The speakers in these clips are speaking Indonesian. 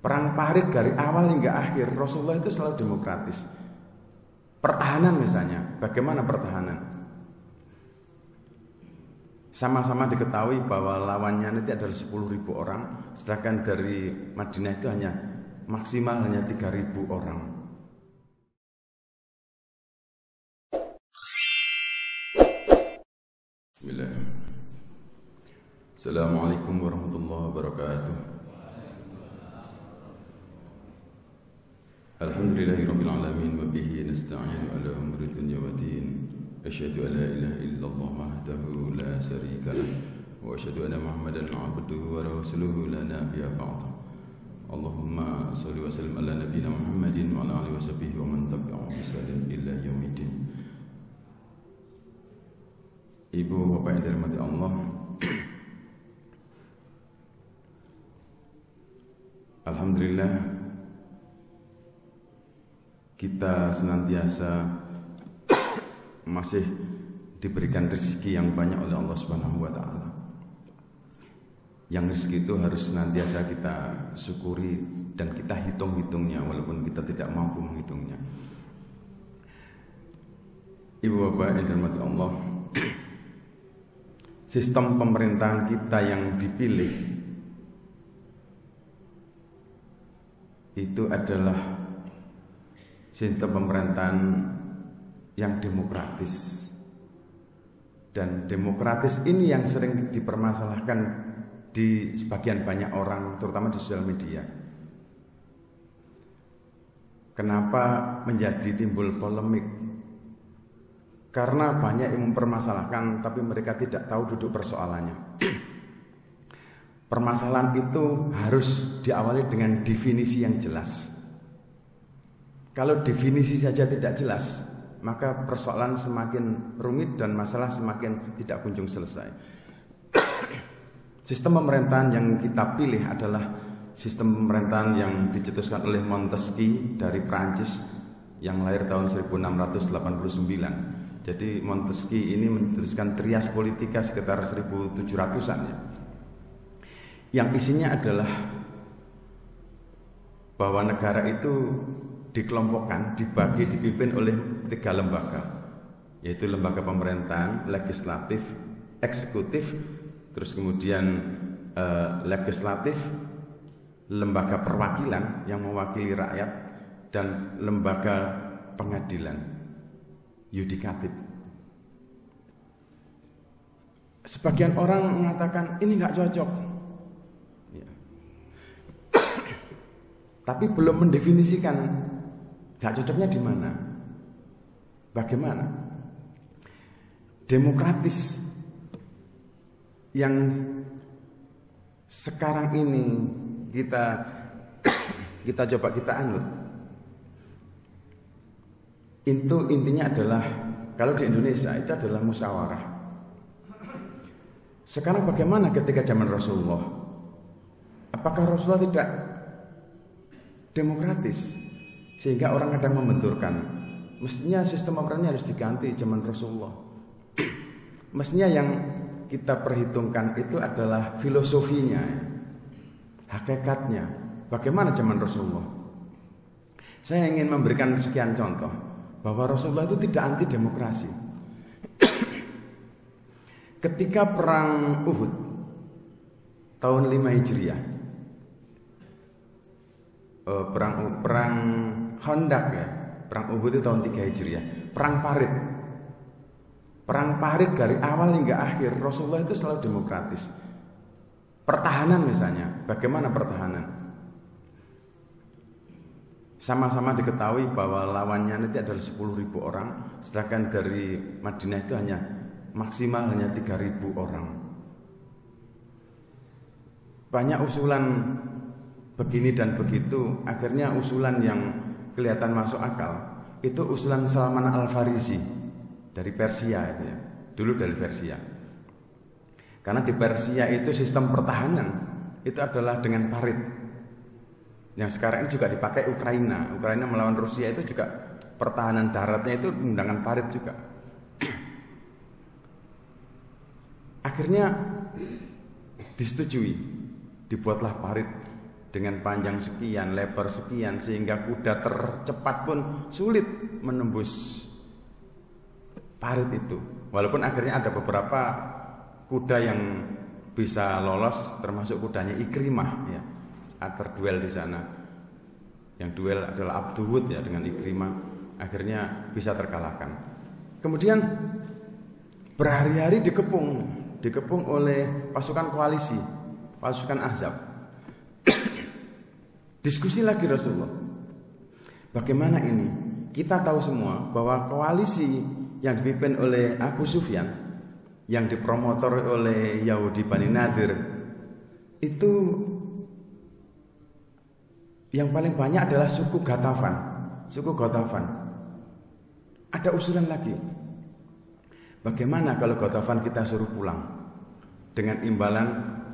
Perang Parit dari awal hingga akhir Rasulullah itu selalu demokratis. Pertahanan misalnya, bagaimana pertahanan? Sama-sama diketahui bahwa lawannya nanti adalah 10.000 orang, sedangkan dari Madinah itu maksimal hanya 3.000 orang. Bismillah. Assalamualaikum warahmatullahi wabarakatuh. Alhamdulillahirabbil alamin wa bihi nasta'in ala umuri dunya waddin. Asyhadu an la ilaha illallah wahdahu la syarika lah wa asyhadu anna Muhammadan 'abduhu wa rasuluhu la nabiyya ba'dahu. Allahumma shalli wa sallim ala nabiyyina Muhammadin wa ala alihi washabbihi wa man tabi'ahum bi ihsanin ila yaumil. Ibu bapak yang dirahmati Allah, alhamdulillah kita senantiasa masih diberikan rezeki yang banyak oleh Allah Subhanahu wa taala. Yang rezeki itu harus senantiasa kita syukuri dan kita hitung-hitungnya walaupun kita tidak mampu menghitungnya. Ibu bapak yang dirahmati Allah, sistem pemerintahan kita yang dipilih itu adalah sistem pemerintahan yang demokratis. Dan demokratis ini yang sering dipermasalahkan di sebagian banyak orang, terutama di sosial media. Kenapa menjadi timbul polemik? Karena banyak yang mempermasalahkan, tapi mereka tidak tahu duduk persoalannya. Permasalahan itu harus diawali dengan definisi yang jelas. Kalau definisi saja tidak jelas, maka persoalan semakin rumit dan masalah semakin tidak kunjung selesai. Sistem pemerintahan yang kita pilih adalah sistem pemerintahan yang dicetuskan oleh Montesquieu dari Prancis yang lahir tahun 1689. Jadi Montesquieu ini menuliskan Trias Politica sekitar 1700-an ya. Yang isinya adalah bahwa negara itu dikelompokkan, dibagi, dipimpin oleh 3 lembaga, yaitu lembaga pemerintahan, legislatif, eksekutif, terus kemudian legislatif, lembaga perwakilan yang mewakili rakyat, dan lembaga pengadilan, yudikatif. Sebagian orang mengatakan ini nggak cocok, ya. Tapi belum mendefinisikan gak cocoknya di mana? Bagaimana? Demokratis yang sekarang ini kita coba kita anut. Itu intinya adalah kalau di Indonesia itu adalah musyawarah. Sekarang bagaimana ketika zaman Rasulullah? Apakah Rasulullah tidak demokratis? Sehingga orang kadang membenturkan, mestinya sistem pemerintahan harus diganti zaman Rasulullah. Mestinya yang kita perhitungkan itu adalah filosofinya, hakikatnya, bagaimana zaman Rasulullah. Saya ingin memberikan sekian contoh bahwa Rasulullah itu tidak anti demokrasi. Ketika perang Uhud tahun 5 Hijriah, perang Khandaq ya, perang Uhud itu tahun 3 Hijriah, perang Parit dari awal hingga akhir Rasulullah itu selalu demokratis. Pertahanan misalnya, bagaimana pertahanan? Sama-sama diketahui bahwa lawannya nanti adalah 10.000 orang, sedangkan dari Madinah itu maksimal hanya 3.000 orang. Banyak usulan begini dan begitu, akhirnya usulan yang kelihatan masuk akal itu usulan Salman Al-Farisi dari Persia itu ya. Dulu dari Persia. Karena di Persia itu sistem pertahanan itu adalah dengan parit. Yang sekarang ini juga dipakai Ukraina. Ukraina melawan Rusia itu juga pertahanan daratnya itu menggunakan parit juga. Akhirnya disetujui, dibuatlah parit dengan panjang sekian, lebar sekian, sehingga kuda tercepat pun sulit menembus parit itu. Walaupun akhirnya ada beberapa kuda yang bisa lolos, termasuk kudanya Ikrimah ya, terduel di sana. Yang duel adalah Abduwud ya dengan Ikrimah, akhirnya bisa terkalahkan. Kemudian berhari-hari dikepung oleh pasukan koalisi, pasukan Ahzab. Diskusi lagi Rasulullah. Bagaimana ini? Kita tahu semua bahwa koalisi yang dipimpin oleh Abu Sufyan, yang dipromotor oleh Yahudi Bani Nadir, itu yang paling banyak adalah suku Ghatafan. Suku Ghatafan. Ada usulan lagi. Bagaimana kalau Ghatafan kita suruh pulang dengan imbalan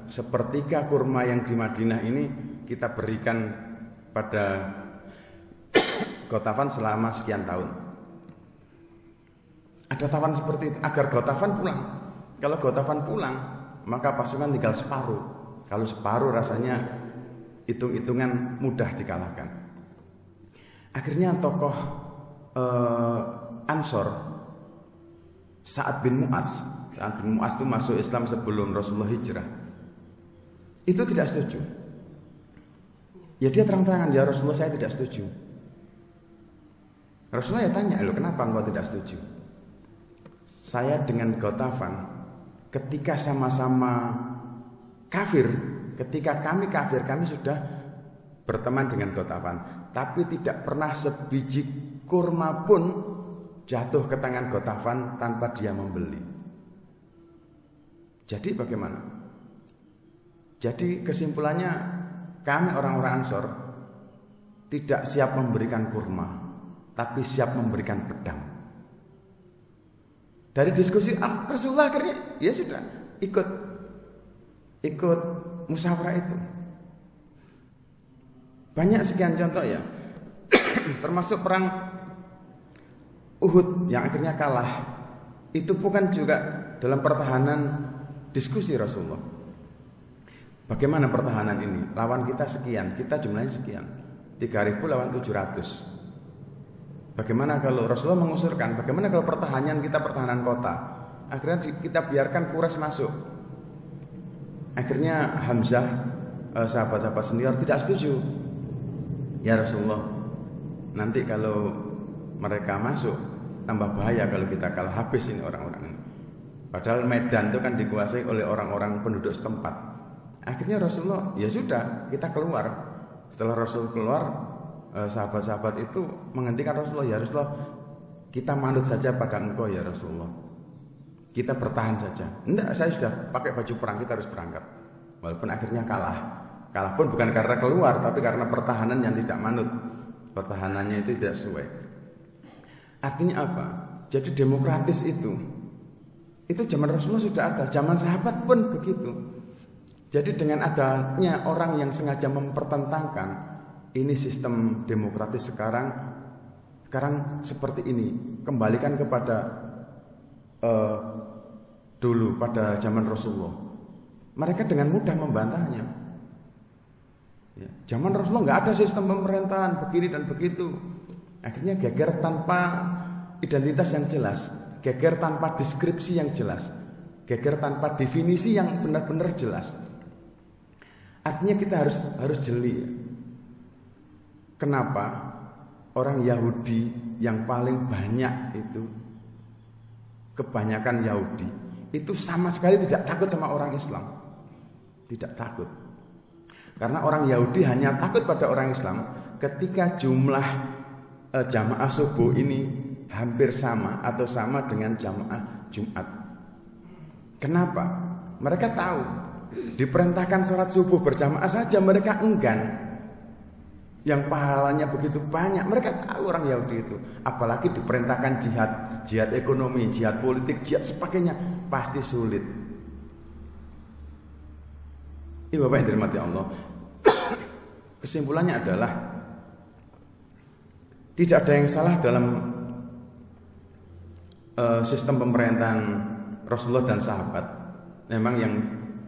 sepertiga kurma yang di Madinah ini kita berikan pada Ghatafan selama sekian tahun. Ada tawaran seperti itu agar Ghatafan pulang. Kalau Ghatafan pulang, maka pasukan tinggal separuh. Kalau separuh rasanya hitung-hitungan mudah dikalahkan. Akhirnya tokoh Ansor, Sa'ad bin Mu'az itu masuk Islam sebelum Rasulullah hijrah. Itu tidak setuju. Ya dia terang-terangan, ya Rasulullah saya tidak setuju. Rasulullah ya tanya, loh kenapa engkau tidak setuju? Saya dengan Ghatafan ketika sama-sama kafir, ketika kami kafir, kami sudah berteman dengan Ghatafan, tapi tidak pernah sebiji kurma pun jatuh ke tangan Ghatafan tanpa dia membeli. Jadi bagaimana? Jadi kesimpulannya, kami orang-orang Ansor tidak siap memberikan kurma, tapi siap memberikan pedang. Dari diskusi Rasulullah akhirnya ya sudah ikut musyawarah itu. Banyak sekian contoh ya. Termasuk perang Uhud yang akhirnya kalah. Itu bukan juga dalam pertahanan diskusi Rasulullah. Bagaimana pertahanan ini? Lawan kita sekian, kita jumlahnya sekian, 3.000 lawan 700. Bagaimana kalau Rasulullah mengusurkan, bagaimana kalau pertahanan kita pertahanan kota? Akhirnya kita biarkan Quraisy masuk. Akhirnya Hamzah, sahabat-sahabat senior tidak setuju. Ya Rasulullah, nanti kalau mereka masuk tambah bahaya kalau kita kalah, habis ini orang-orang ini. Padahal Medan itu kan dikuasai oleh orang-orang penduduk setempat. Akhirnya Rasulullah, ya sudah, kita keluar. Setelah Rasul keluar, sahabat-sahabat itu menghentikan Rasulullah, ya Rasulullah, kita manut saja pada engkau ya Rasulullah, kita bertahan saja. Enggak, saya sudah pakai baju perang, kita harus berangkat. Walaupun akhirnya kalah pun bukan karena keluar, tapi karena pertahanan yang tidak manut, pertahanannya itu tidak sesuai. Artinya apa? Jadi demokratis itu zaman Rasulullah sudah ada, zaman sahabat pun begitu. Jadi dengan adanya orang yang sengaja mempertentangkan ini sistem demokratis sekarang seperti ini, kembalikan kepada dulu pada zaman Rasulullah. Mereka dengan mudah membantahnya. Ya, zaman Rasulullah nggak ada sistem pemerintahan begini dan begitu. Akhirnya geger tanpa identitas yang jelas, geger tanpa deskripsi yang jelas, geger tanpa definisi yang benar-benar jelas. Artinya kita harus jeli. Kenapa orang Yahudi yang paling banyak itu, kebanyakan Yahudi itu sama sekali tidak takut sama orang Islam? Tidak takut. Karena orang Yahudi hanya takut pada orang Islam ketika jumlah jamaah subuh ini hampir sama atau sama dengan jamaah Jumat. Kenapa? Mereka tahu diperintahkan sholat subuh berjamaah saja mereka enggan. Yang pahalanya begitu banyak, mereka tahu orang Yahudi itu. Apalagi diperintahkan jihad ekonomi, jihad politik, jihad sebagainya, pasti sulit. Ini Bapak yang dirahmati Allah. Kesimpulannya adalah tidak ada yang salah dalam sistem pemerintahan Rasulullah dan sahabat. Memang yang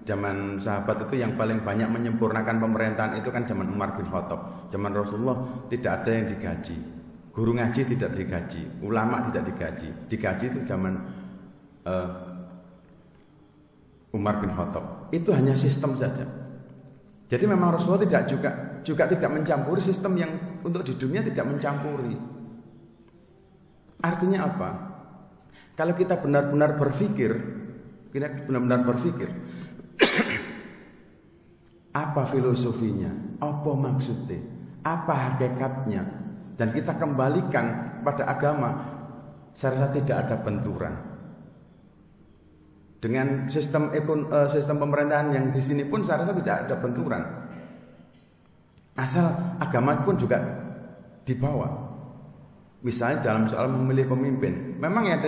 zaman sahabat itu yang paling banyak menyempurnakan pemerintahan itu kan zaman Umar bin Khattab. Zaman Rasulullah tidak ada yang digaji. Guru ngaji tidak digaji, ulama tidak digaji. Digaji itu zaman Umar bin Khattab. Itu hanya sistem saja. Jadi memang Rasulullah juga tidak mencampuri sistem yang untuk di dunia tidak mencampuri. Artinya apa? Kalau kita benar-benar berpikir apa filosofinya, apa maksudnya, apa hakikatnya, dan kita kembalikan pada agama, saya rasa tidak ada benturan. Dengan sistem pemerintahan yang di sini pun saya rasa tidak ada benturan. Asal agama pun juga dibawa. Misalnya dalam soal memilih pemimpin, memang ada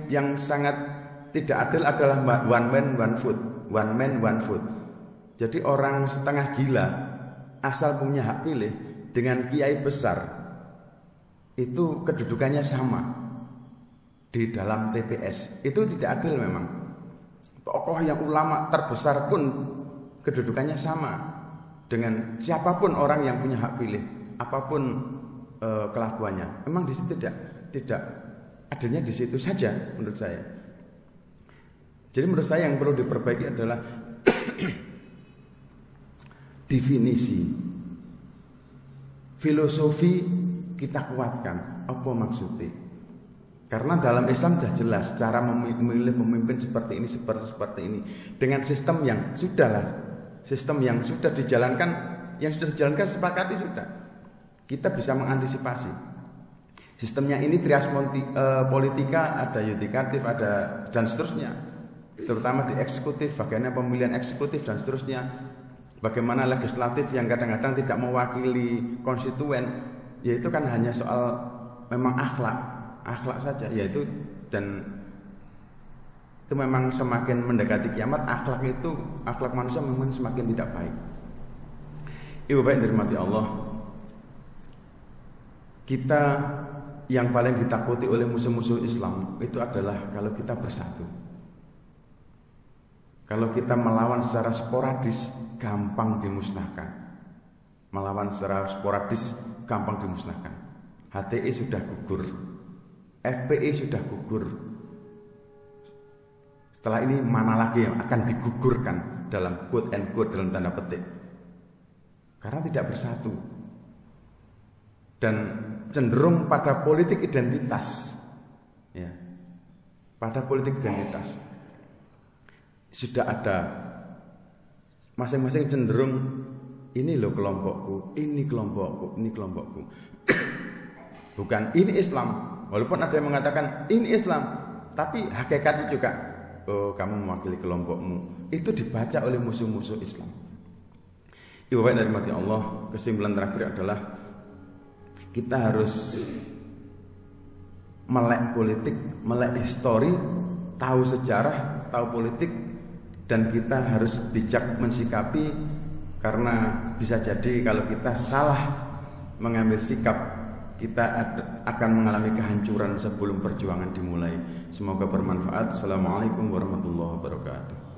yang sangat tidak adil adalah one man one vote. Jadi orang setengah gila asal punya hak pilih dengan kiai besar itu kedudukannya sama di dalam TPS. Itu tidak adil memang. Tokoh yang ulama terbesar pun kedudukannya sama dengan siapapun orang yang punya hak pilih, apapun kelakuannya. Memang di situ tidak adanya di situ saja menurut saya. Jadi menurut saya yang perlu diperbaiki adalah definisi, filosofi kita kuatkan. Apa maksudnya? Karena dalam Islam sudah jelas cara memilih pemimpin seperti ini, seperti ini. Dengan sistem yang sudah dijalankan, sepakati sudah. Kita bisa mengantisipasi. Sistemnya ini trias politika, ada yudikatif, ada dan seterusnya. Terutama di eksekutif, bagaimana pemilihan eksekutif dan seterusnya. Bagaimana legislatif yang kadang-kadang tidak mewakili konstituen, yaitu kan hanya soal memang akhlak saja, yaitu dan itu memang semakin mendekati kiamat akhlak manusia memang semakin tidak baik. Ibu baik dirahmati Allah, kita yang paling ditakuti oleh musuh-musuh Islam itu adalah kalau kita bersatu. Kalau kita melawan secara sporadis gampang dimusnahkan. HTI sudah gugur, FPI sudah gugur. Setelah ini mana lagi yang akan digugurkan dalam quote and quote, dalam tanda petik, karena tidak bersatu dan cenderung pada politik identitas, ya, pada politik identitas. Sudah ada masing-masing cenderung ini loh kelompokku, ini kelompokku. Bukan ini Islam. Walaupun ada yang mengatakan ini Islam, tapi hakikatnya juga kamu mewakili kelompokmu. Itu dibaca oleh musuh-musuh Islam. Ibu baik dari mati Allah, kesimpulan terakhir adalah kita harus melek politik, melek histori, tahu sejarah, tahu politik, dan kita harus bijak mensikapi, karena bisa jadi kalau kita salah mengambil sikap, kita akan mengalami kehancuran sebelum perjuangan dimulai. Semoga bermanfaat. Assalamualaikum warahmatullahi wabarakatuh.